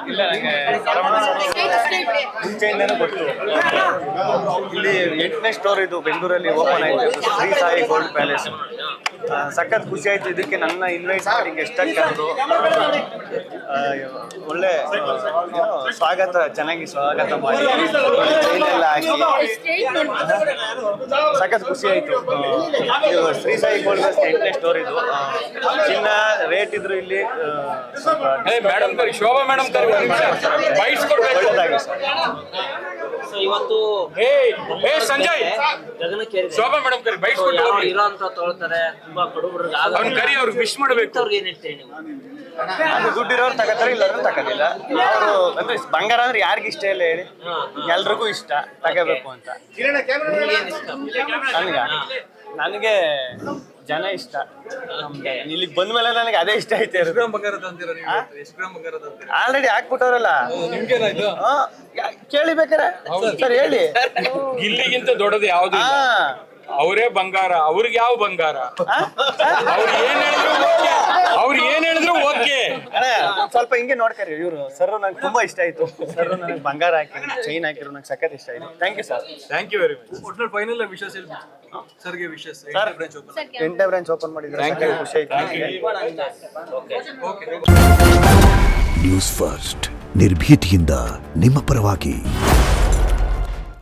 ಇಲ್ಲ ನನಗೆ ಮುಂಚೆಯಿಂದನೂ ಗೊತ್ತು. ಇಲ್ಲಿ 8ನೇ ಸ್ಟೋರ್ ಇದು ಬೆಂಗಳೂರಲ್ಲಿ ಓಪನ್ ಆಯಿತು, ಶ್ರೀ ಸಾಯಿ ಗೋಲ್ಡ್ ಪ್ಯಾಲೇಸ್. ಸಖತ್ ಖುಷಿ ಆಯ್ತು. ಇದಕ್ಕೆ ನನ್ನ ಇನ್ವೈಟ್ ಮಾಡಿ ಗೆಸ್ಟಾಗಿ ಕರೆದು ಒಳ್ಳೆ ಸ್ವಾಗತ, ಚೆನ್ನಾಗಿ ಸ್ವಾಗತ ಮಾಡಿ ಎಲ್ಲ ಹಾಕಿ ಸಖತ್ ಖುಷಿ ಆಯ್ತು. ಇದು ಶ್ರೀ ಸಾಯಿ ಗೋಲ್ಡ್ 8ನೇ ಸ್ಟೋರ್ ಇದು. ಚಿನ್ನ ರೇಟ್ ಇದ್ರು ಇಲ್ಲಿ ಶೋಭಾ ಮೇಡಮ್ ಒಳ್ಳೆದಾಗಿ ಸರ್. ಇವತ್ತು ಸಂಜಯ್ ಶೋಭಾ ಮೇಡಮ್ ಕರಿ ಬೈಟ್ ಇರೋಂತ ತೊಳ್ತಾರೆ ತುಂಬಾ ಬಡವರಿಗೆ ಕರಿ ಅವ್ರಿಗೆ ವಿಶ್ ಮಾಡಬೇಕು. ಏನ್ ಹೇಳ್ತೀರಿ ನೀವು? ಅದು ದುಡ್ಡಿರೋರು ತಗೋತಾರೆ, ಇಲ್ಲರೂ ತಗೋದಿಲ್ಲ. ಅವರು ಅಂದ್ರೆ ಬಂಗಾರ ಅಂದ್ರೆ ಯಾರಿಗ ಇಷ್ಟ ಇಲ್ಲ ಹೇಳಿ, ಎಲ್ರಿಗೂ ಇಷ್ಟ ತಗೋಬೇಕು ಅಂತ. ನನಗೆ ಜನ ಇಷ್ಟ. ಇಲ್ಲಿಗೆ ಬಂದ್ಮೇಲೆ ನನಗೆ ಅದೇ ಇಷ್ಟ ಐತೆ. ಆಲ್ರೆಡಿ ಹಾಕ್ಬಿಟ್ಟವ್ರಲ್ಲ, ಕೇಳಿ ಬೇಕಾರೆ ಸರ್ ಹೇಳಿ. ಗಿಲ್ಲಿಗಿಂತ ದೊಡ್ಡದು ಯಾವ್ದು? ಅವರೇ ಬಂಗಾರ, ಅವ್ರಿಗೆ ಯಾವ ಬಂಗಾರ? ಅವ್ರು ಏನ್ ಹೇಳಿದ್ರು ಓಕೆ. ಸ್ವಲ್ಪ ಹಿಂಗೆ ನೋಡ್ಕರಿ. ಇವರು ಸರ್ ನಂಗೆ ತುಂಬಾ ಇಷ್ಟ ಆಯ್ತು. ಸರ್ ನನಗೆ ಬಂಗಾರ ಹಾಕಿದ್ರು, ಚೈನ್ ಹಾಕಿದ್ರು, ನಂಗೆ ಸಖತ್ ಇಷ್ಟ ಆಯ್ತು. Thank you sir. Thank you very much. ಒಟ್ನಲ್ಲಿ ಫೈನಲ್ ವಿಶಸ್ ಸರ್ಗೆ ವಿಶಸ್. ಸರ್ 8ನೇ ಬ್ರಾಂಚ್ ಓಪನ್ ಮಾಡಿದ್ರೆ ಖುಷಿ ಆಯ್ತು. ನ್ಯೂಸ್ ಫಸ್ಟ್ ನಿರ್ಭೀತಿಯಿಂದ ನಿಮ್ಮ ಪರವಾಗಿ.